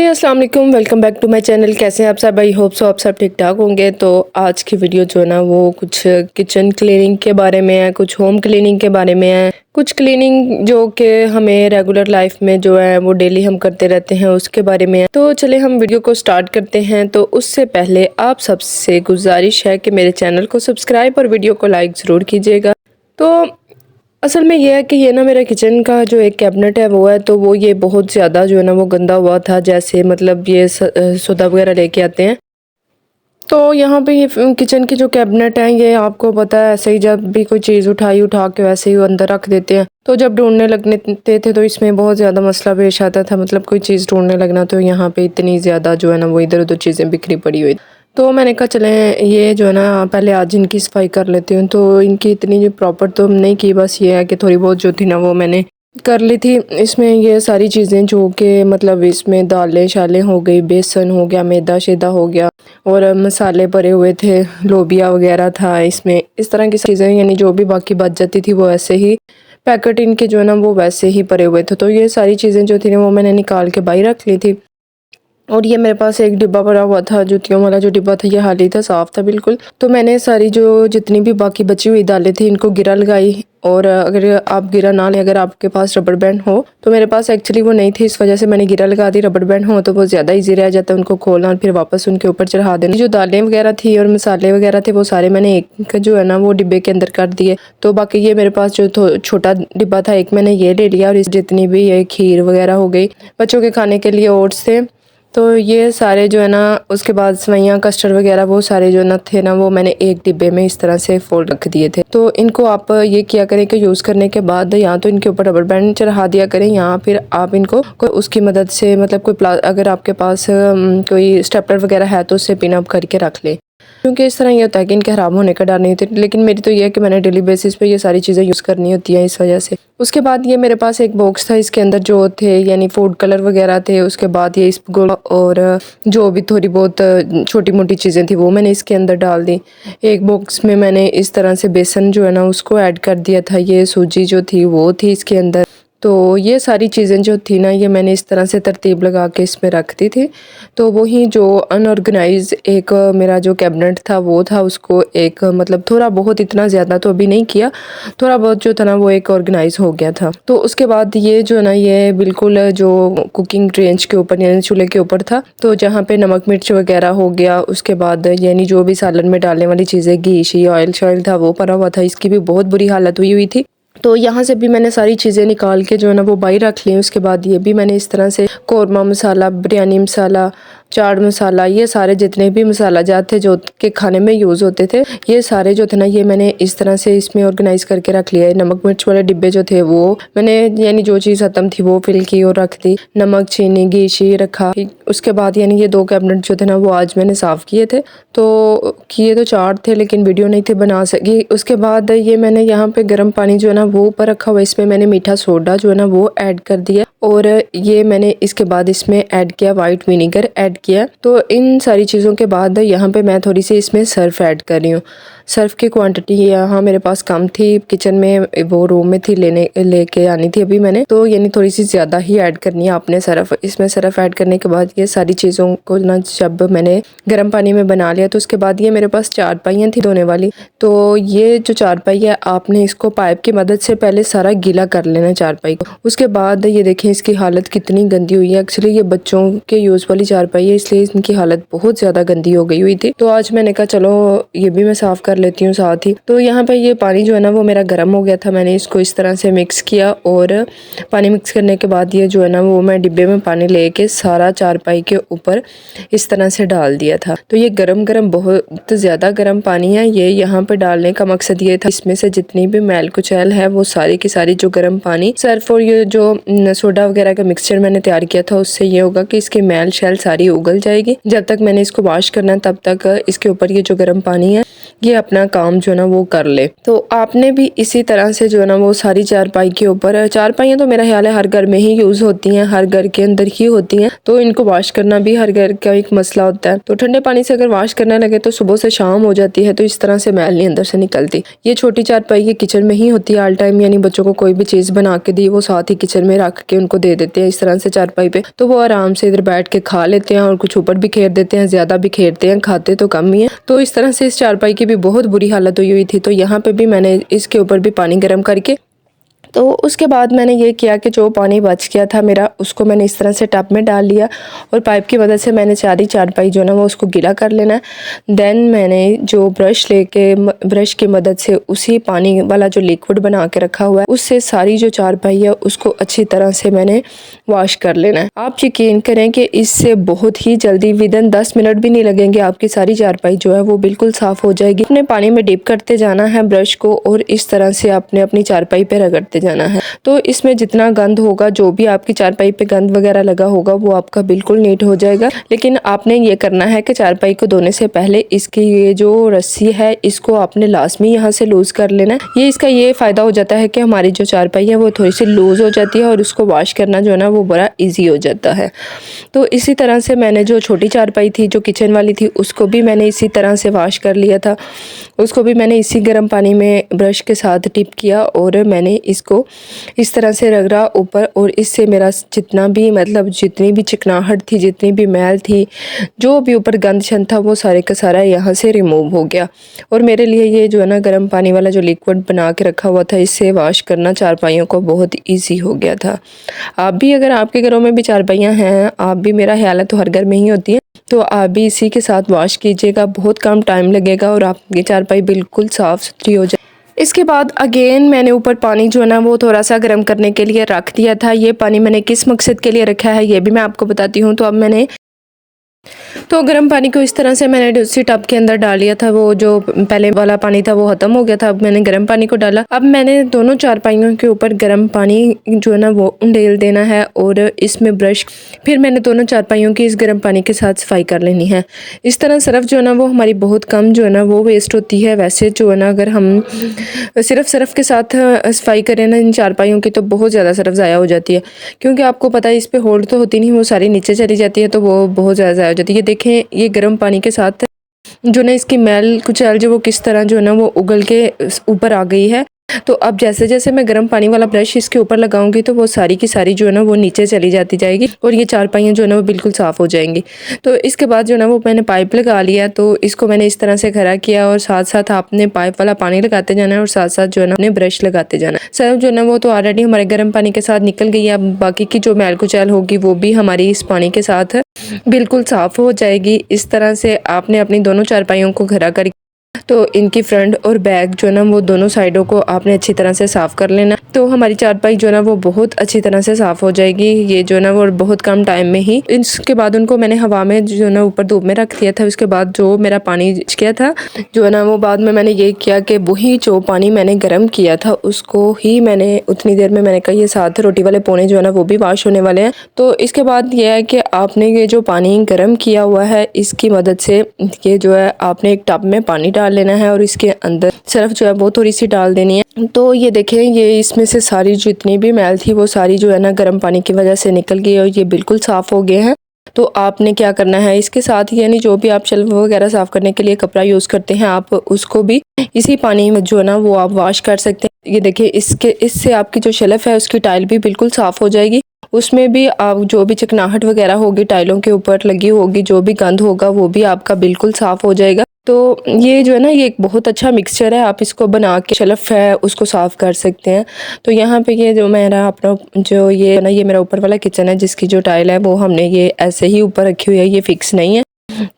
अस्सलाम वालेकुम, welcome back to my channel. कैसे हैं आप सब? आई होप सो आप सब ठीक ठाक होंगे। तो आज की वीडियो जो है ना वो कुछ किचन क्लीनिंग के बारे में है, कुछ होम क्लीनिंग के बारे में है, कुछ क्लीनिंग जो कि हमें रेगुलर लाइफ में जो है वो डेली हम करते रहते हैं उसके बारे में है। तो चले हम वीडियो को स्टार्ट करते हैं। तो उससे पहले आप सबसे गुजारिश है कि मेरे चैनल को सब्सक्राइब और वीडियो को लाइक ज़रूर कीजिएगा। तो असल में ये है कि ये ना मेरा किचन का जो एक कैबिनेट है वो है, तो वो ये बहुत ज़्यादा जो है ना वो गंदा हुआ था। जैसे मतलब ये सौदा वगैरह लेके आते हैं, तो यहाँ पे ये किचन की जो कैबिनेट है ये आपको पता है ऐसे ही जब भी कोई चीज़ उठा के वैसे ही वो अंदर रख देते हैं। तो जब ढूंढने लगते थे तो इसमें बहुत ज़्यादा मसला पेश आता था। मतलब कोई चीज़ ढूंढने लगना तो यहाँ पे इतनी ज़्यादा जो है ना वो इधर उधर चीज़ें बिखरी पड़ी हुई। तो मैंने कहा चलें ये जो है ना पहले आज इनकी सफाई कर लेती हूँ। तो इनकी इतनी जो प्रॉपर तो नहीं की, बस ये है कि थोड़ी बहुत जो थी ना वो मैंने कर ली थी। इसमें ये सारी चीज़ें जो कि मतलब इसमें दालें शालें हो गई, बेसन हो गया, मैदा शेदा हो गया और मसाले भरे हुए थे, लोबिया वगैरह था इसमें, इस तरह की चीज़ें, यानी जो भी बाकी बच जाती थी वो ऐसे ही पैकेट इनके जो है ना वो वैसे ही भरे हुए थे। तो ये सारी चीज़ें जो थी ना वो मैंने निकाल के बाहर रख ली थी। और ये मेरे पास एक डिब्बा पड़ा हुआ था, जूतियों वाला जो डिब्बा था ये खाली था, साफ़ था बिल्कुल। तो मैंने सारी जो जितनी भी बाकी बची हुई दालें थी इनको गिरा लगाई। और अगर आप गिरा ना लें, अगर आपके पास रबर बैंड हो, तो मेरे पास एक्चुअली वो नहीं थी, इस वजह से मैंने गिरा लगा दी। रबर बैंड हो तो वो ज़्यादा ईजी रह जाता है उनको खोलना और फिर वापस उनके ऊपर चढ़ा देना। जो दालें वगैरह थी और मसाले वगैरह थे वो सारे मैंने एक जो है ना वो डिब्बे के अंदर कर दिए। तो बाकी ये मेरे पास जो छोटा डिब्बा था एक मैंने ये ले लिया। और इस जितनी भी ये खीर वगैरह हो गई, बच्चों के खाने के लिए ओट्स थे, तो ये सारे जो है ना, उसके बाद सेवइयाँ कस्टर्ड वगैरह वो सारे जो ना थे ना वो मैंने एक डिब्बे में इस तरह से फोल्ड रख दिए थे। तो इनको आप ये किया करें कि यूज़ करने के बाद या तो इनके ऊपर रबर बैंड चढ़ा दिया करें, या फिर आप इनको कोई उसकी मदद से मतलब अगर आपके पास कोई स्टेपलर वगैरह है तो उससे पिन अप करके रख ले, क्योंकि इस तरह ये होता है कि इनके ख़राब होने का डर नहीं होता। लेकिन मेरी तो ये है कि मैंने डेली बेसिस पे ये सारी चीज़ें यूज़ करनी होती हैं, इस वजह से। उसके बाद ये मेरे पास एक बॉक्स था, इसके अंदर जो थे यानी फूड कलर वगैरह थे। उसके बाद ये इस गोल और जो भी थोड़ी बहुत छोटी मोटी चीज़ें थी वो मैंने इसके अंदर डाल दी। एक बॉक्स में मैंने इस तरह से बेसन जो है ना उसको ऐड कर दिया था। ये सूजी जो थी वो थी इसके अंदर। तो ये सारी चीज़ें जो थी ना ये मैंने इस तरह से तरतीब लगा के इसमें रख दी थी। तो वही जो अनऑर्गेनाइज एक मेरा जो कैबिनेट था वो था, उसको एक मतलब थोड़ा बहुत, इतना ज़्यादा तो अभी नहीं किया, थोड़ा बहुत जो था ना वो एक ऑर्गेनाइज हो गया था। तो उसके बाद ये जो ना ये बिल्कुल जो कुकिंग रेंज के ऊपर यानी चूल्हे के ऊपर था, तो जहाँ पे नमक मिर्च वगैरह हो गया, उसके बाद यानी जो भी सालन में डालने वाली चीज़ें, घी शी ऑयल शॉयल था वो पड़ा हुआ था। इसकी भी बहुत बुरी हालत हुई थी। तो यहाँ से भी मैंने सारी चीज़ें निकाल के जो है ना वो बाहर रख ली। उसके बाद ये भी मैंने इस तरह से कौरमा मसाला, बिरयानी मसाला, चाट मसाला, ये सारे जितने भी मसाला जात थे जो के खाने में यूज़ होते थे, ये सारे जो थे ना ये मैंने इस तरह से इसमें ऑर्गेनाइज करके रख लिया है। नमक मिर्च वाले डिब्बे जो थे वो मैंने यानी जो चीज़ ख़त्म थी वो फिल की और रख दी। नमक चीनी घी शी रखा। उसके बाद यानी ये 2 कैबिनेट जो थे ना वो आज मैंने साफ़ किए थे। तो किए तो 4 थे लेकिन वीडियो नहीं थे बना सकी। उसके बाद ये मैंने यहाँ पे गर्म पानी जो है ना वो ऊपर रखा हुआ, इसमें मैंने मीठा सोडा जो है ना वो ऐड कर दिया। और ये मैंने इसके बाद इसमें ऐड किया वाइट विनीगर ऐड किया। तो इन सारी चीज़ों के बाद यहाँ पे मैं थोड़ी सी इसमें सर्फ ऐड कर रही हूँ। सर्फ की क्वांटिटी यहाँ मेरे पास कम थी, किचन में वो रूम में थी, लेके आनी थी अभी मैंने, तो यानी थोड़ी सी ज़्यादा ही ऐड करनी है आपने सर्फ। इसमें सर्फ ऐड करने के बाद ये सारी चीज़ों को ना जब मैंने गर्म पानी में बना लिया, तो उसके बाद ये मेरे पास चारपाइयाँ थी धोने वाली। तो ये जो चारपाई है आपने इसको पाइप की मदद से पहले सारा गीला कर लेना चारपाई को। उसके बाद ये देखें इसकी हालत कितनी गंदी हुई है। एक्चुअली ये बच्चों के यूज़ वाली चारपाई है, इसलिए इनकी हालत बहुत ज़्यादा गंदी हो गई हुई थी। तो आज मैंने कहा चलो ये भी मैं साफ़ कर लेती हूँ साथ ही। तो यहाँ पे ये पानी जो है ना वो मेरा गर्म हो गया था। मैंने इसको इस तरह से मिक्स किया और पानी मिक्स करने के बाद ये जो है ना वो मैं डिब्बे में पानी लेके सारा चारपाई के ऊपर इस तरह से डाल दिया था। तो ये गरम गरम, बहुत ज़्यादा गर्म पानी है। ये यहाँ पे डालने का मकसद ये था इसमें से जितनी भी मैल कुचैल है वो सारी की सारी जो गर्म पानी, सर्फ और ये जो सोडा वगैरह का मिक्सचर मैंने तैयार किया था उससे ये होगा कि इसकी मैल शैल सारी उगल जाएगी। जब तक मैंने इसको वॉश करना है तब तक इसके ऊपर ये जो गर्म पानी है ये अपना काम जो है ना वो कर ले। तो आपने भी इसी तरह से जो है ना वो सारी चारपाई के ऊपर, चारपाइयाँ तो मेरा ख्याल है हर घर में ही यूज़ होती हैं, हर घर के अंदर ही होती हैं, तो इनको वॉश करना भी हर घर का एक मसला होता है। तो ठंडे पानी से अगर वॉश करने लगे तो सुबह से शाम हो जाती है, तो इस तरह से मैल नहीं अंदर से निकलती। ये छोटी चारपाई ये किचन में ही होती है ऑल टाइम, यानी बच्चों को कोई भी चीज़ बना के दी वो साथ ही किचन में रख के उनको दे देते हैं इस तरह से चारपाई पे, तो वो आराम से इधर बैठ के खा लेते हैं और कुछ ऊपर भी खेर देते हैं, ज़्यादा भी खेरते हैं, खाते तो कम ही है। तो इस तरह से इस चारपाई की भी बहुत बुरी हालत हुई थी। तो यहाँ पे भी मैंने इसके ऊपर भी पानी गर्म करके, तो उसके बाद मैंने ये किया कि जो पानी बच गया था मेरा उसको मैंने इस तरह से टब में डाल लिया और पाइप की मदद से मैंने सारी चारपाई जो ना वो उसको गीला कर लेना है। देन मैंने जो ब्रश की मदद से उसी पानी वाला जो लिक्विड बना के रखा हुआ है उससे सारी जो चारपाई है उसको अच्छी तरह से मैंने वॉश कर लेना है। आप यकीन करें कि इससे बहुत ही जल्दी विदिन 10 मिनट भी नहीं लगेंगे आपकी सारी चारपाई जो है वो बिल्कुल साफ़ हो जाएगी। अपने पानी में डिप करते जाना है ब्रश को और इस तरह से आपने अपनी चारपाई पे रगड़ते जाना है। तो इसमें जितना गंद होगा, जो भी आपकी चारपाई पे गंद वगैरह लगा होगा वो आपका बिल्कुल नीट हो जाएगा। लेकिन आपने ये करना है कि चारपाई को धोने से पहले इसकी ये जो रस्सी है इसको आपने लाजमी यहाँ से लूज़ कर लेना है। ये इसका ये फ़ायदा हो जाता है कि हमारी जो चारपाई है वो थोड़ी सी लूज़ हो जाती है और उसको वॉश करना जो है ना वो बड़ा ईजी हो जाता है। तो इसी तरह से मैंने जो छोटी चारपाई थी जो किचन वाली थी उसको भी मैंने इसी तरह से वॉश कर लिया था। उसको भी मैंने इसी गर्म पानी में ब्रश के साथ डिप किया और मैंने इसको इस तरह से रगड़ा ऊपर, और इससे मेरा जितना भी मतलब जितनी भी चिकनाहट थी, जितनी भी मैल थी, जो भी ऊपर गंद शन था वो सारे का सारा यहाँ से रिमूव हो गया। और मेरे लिए ये जो है ना गर्म पानी वाला जो लिक्विड बना के रखा हुआ था इससे वॉश करना चारपाइयों को बहुत ईजी हो गया था। आप भी अगर आपके घरों में भी चारपाइयाँ हैं, आप भी, मेरा ख्याल है तो हर घर में ही होती है, तो आप भी इसी के साथ वॉश कीजिएगा, बहुत कम टाइम लगेगा और आपकी चारपाई बिल्कुल साफ़ सुथरी हो जाए। इसके बाद अगेन मैंने ऊपर पानी जो है ना वो थोड़ा सा गर्म करने के लिए रख दिया था। ये पानी मैंने किस मकसद के लिए रखा है ये भी मैं आपको बताती हूँ। तो अब मैंने गर्म पानी को इस तरह से मैंने उसी टब के अंदर डाल लिया था। वो जो पहले वाला पानी था वो ख़त्म हो गया था, अब मैंने गर्म पानी को डाला। अब मैंने दोनों चारपाइयों के ऊपर गर्म पानी जो है ना वो उंडेल देना है और इसमें ब्रश, फिर मैंने दोनों चारपाइयों की इस गर्म पानी के साथ सफाई कर लेनी है। इस तरह सरफ जो है ना वो हमारी बहुत कम जो है ना वो वेस्ट होती है। वैसे जो है ना अगर हम सिर्फ सरफ के साथ सफाई करें ना इन चारपाइयों की तो बहुत ज़्यादा सरफ ज़ाया हो जाती है, क्योंकि आपको पता है इस पर होल्ड तो होती नहीं, वो सारी नीचे चली जाती है, तो वो बहुत ज़्यादा ज़ाया हो जाती है। देखें ये गर्म पानी के साथ जो ना इसकी मैल कुचैल जो वो किस तरह जो है ना वो उगल के ऊपर आ गई है। तो अब जैसे जैसे मैं गर्म पानी वाला ब्रश इसके ऊपर लगाऊंगी तो वो सारी की सारी जो है ना वो नीचे चली जाती जाएगी और ये चारपाइयाँ जो है ना वो बिल्कुल साफ़ हो जाएंगी। तो इसके बाद जो है ना वो मैंने पाइप लगा लिया, तो इसको मैंने इस तरह से खड़ा किया और साथ साथ आपने पाइप वाला पानी लगाते जाना है और साथ साथ जो है ना अपने ब्रश लगाते जाना है। सर्फ जो है ना वो तो ऑलरेडी हमारे गर्म पानी के साथ निकल गई है। अब बाकी की जो मैल कुचैल होगी वो भी हमारी इस पानी के साथ बिल्कुल साफ़ हो जाएगी। इस तरह से आपने अपनी दोनों चारपाइयों को खड़ा कर, तो इनकी फ्रंट और बैक जो है ना वो दोनों साइडों को आपने अच्छी तरह से साफ़ कर लेना। तो हमारी चारपाई जो है ना वो बहुत अच्छी तरह से साफ़ हो जाएगी। ये जो है ना वो बहुत कम टाइम में ही। इसके बाद उनको मैंने हवा में जो है ना ऊपर धूप में रख दिया था। उसके बाद जो मेरा पानी किया था जो है ना वो बाद में मैंने ये किया कि वही जो पानी मैंने गर्म किया था उसको ही मैंने उतनी देर में मैंने कहा ये साथ रोटी वाले पोने जो है ना वो भी वॉश होने वाले हैं। तो इसके बाद यह है कि आपने ये जो पानी गर्म किया हुआ है इसकी मदद से ये जो है आपने एक टब में पानी डाल लेना है और इसके अंदर सर्फ जो है वो थोड़ी सी डाल देनी है। तो ये देखें ये इसमें से सारी जितनी भी मैल थी वो सारी जो है ना गर्म पानी की वजह से निकल गई और ये बिल्कुल साफ़ हो गए हैं। तो आपने क्या करना है इसके साथ, यानी जो भी आप शेल्फ वगैरह साफ़ करने के लिए कपड़ा यूज़ करते हैं आप उसको भी इसी पानी में जो है ना वो आप वॉश कर सकते हैं। ये देखिए इससे आपकी जो शेल्फ है उसकी टाइल भी बिल्कुल साफ़ हो जाएगी। उसमें भी आप जो भी चिकनाहट वगैरह होगी टाइलों के ऊपर लगी होगी, जो भी गंद होगा वो भी आपका बिल्कुल साफ़ हो जाएगा। तो ये जो है ना ये एक बहुत अच्छा मिक्सचर है, आप इसको बना के शेल्फ है उसको साफ़ कर सकते हैं। तो यहाँ पे ये जो मेरा अपना जो ये ना ये मेरा ऊपर वाला किचन है जिसकी जो टाइल है वो हमने ये ऐसे ही ऊपर रखी हुई है, ये फिक्स नहीं है।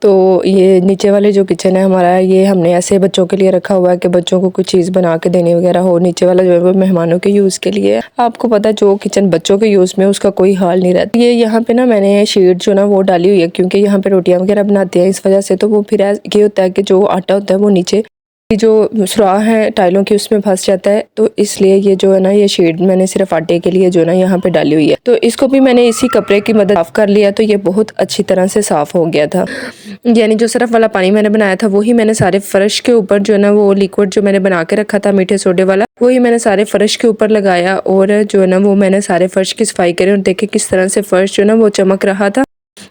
तो ये नीचे वाले जो किचन है हमारा ये हमने ऐसे बच्चों के लिए रखा हुआ है कि बच्चों को कुछ चीज़ बना के देनी वगैरह हो। नीचे वाला जो है वो मेहमानों के यूज़ के लिए। आपको पता है जो किचन बच्चों के यूज़ में उसका कोई हाल नहीं रहता। ये यहाँ पे ना मैंने शीट जो ना वो डाली हुई है क्योंकि यहाँ पे रोटियाँ वगैरह बनाते हैं इस वजह से। तो वो फिर ये होता है कि जो आटा होता है वो नीचे जो सुराख है टाइलों की उसमें फंस जाता है, तो इसलिए ये जो है ना ये शेड मैंने सिर्फ आटे के लिए जो है ना यहाँ पे डाली हुई है। तो इसको भी मैंने इसी कपड़े की मदद साफ कर लिया, तो ये बहुत अच्छी तरह से साफ हो गया था। यानी जो सरफ वाला पानी मैंने बनाया था वही मैंने सारे फर्श के ऊपर जो है ना वो लिक्विड जो मैंने बना के रखा था मीठे सोडे वाला, वही मैंने सारे फर्श के ऊपर लगाया और जो है ना वो मैंने सारे फर्श की सफाई करी और देखे किस तरह से फर्श जो है ना वो चमक रहा था।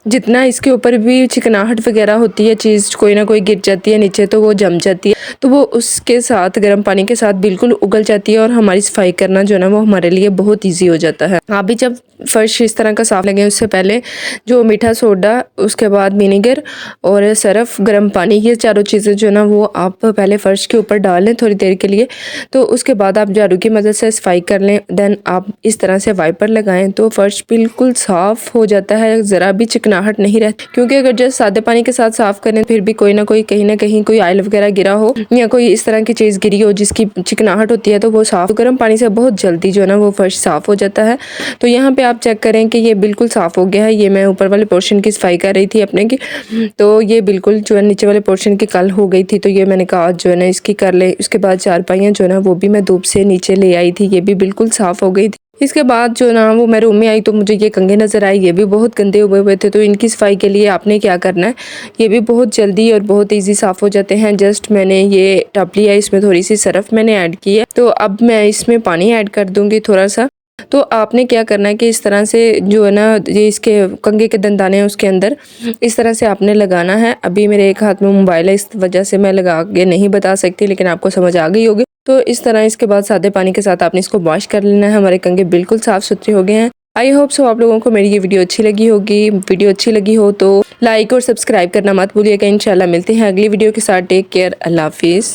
जितना इसके ऊपर भी चिकनाहट वगैरह होती है, चीज़ कोई ना कोई गिर जाती है नीचे तो वो जम जाती है, तो वो उसके साथ गर्म पानी के साथ बिल्कुल उगल जाती है और हमारी सफाई करना जो है ना वो हमारे लिए बहुत ईजी हो जाता है। आप भी जब फर्श इस तरह का साफ लगे उससे पहले जो मीठा सोडा, उसके बाद विनेगर और सरफ, गर्म पानी, ये चारों चीज़ें जो है ना वो आप पहले फ़र्श के ऊपर डाल लें थोड़ी देर के लिए। तो उसके बाद आप झाड़ू की मदद से सफाई कर लें। देन आप इस तरह से वाइपर लगाएं तो फ़र्श बिल्कुल साफ़ हो जाता है, ज़रा भी चिकनाहट नहीं रहती। क्योंकि अगर जस्ट सादे पानी के साथ साफ़ करें फिर भी कोई ना कोई कहीं ना कहीं कोई ऑयल वगैरह गिरा हो या कोई इस तरह की चीज़ गिरी हो जिसकी चिकनाहट होती है, तो वो साफ़ गर्म पानी से बहुत जल्दी जो है ना वो फ़र्श साफ़ हो जाता है। तो यहाँ पे आप चेक करें कि ये बिल्कुल साफ़ हो गया है। ये मैं ऊपर वाले पोर्शन की सफाई कर रही थी अपने की, तो ये बिल्कुल जो है नीचे वाले पोर्शन की कल हो गई थी, तो ये मैंने कहा जो है ना इसकी कर ले। उसके बाद चारपाइयाँ जो है ना वो भी मैं धूप से नीचे ले आई थी, ये भी बिल्कुल साफ़ हो गई थी। इसके बाद जो ना वो मैं रूम में आई तो मुझे ये कंघे नज़र आए, ये भी बहुत गंदे हुए थे। तो इनकी सफाई के लिए आपने क्या करना है, ये भी बहुत जल्दी और बहुत इजी साफ़ हो जाते हैं। जस्ट मैंने ये टब लिया, इसमें थोड़ी सी सरफ मैंने ऐड की है, तो अब मैं इसमें पानी ऐड कर दूँगी थोड़ा सा। तो आपने क्या करना है कि इस तरह से जो है ना ये इसके कंघे के दंदाने हैं उसके अंदर इस तरह से आपने लगाना है। अभी मेरे एक हाथ में मोबाइल है, इस वजह से मैं लगा के नहीं बता सकती, लेकिन आपको समझ आ गई होगी। तो इस तरह इसके बाद सादे पानी के साथ आपने इसको वॉश कर लेना है। हमारे कंघे बिल्कुल साफ़ सुथरे हो गए हैं। आई होप सो आप लोगों को मेरी ये वीडियो अच्छी लगी होगी। वीडियो अच्छी लगी हो तो लाइक और सब्सक्राइब करना मत भूलिएगा। इंशाल्लाह मिलते हैं अगली वीडियो के साथ। टेक केयर, अल्लाह हाफिज़।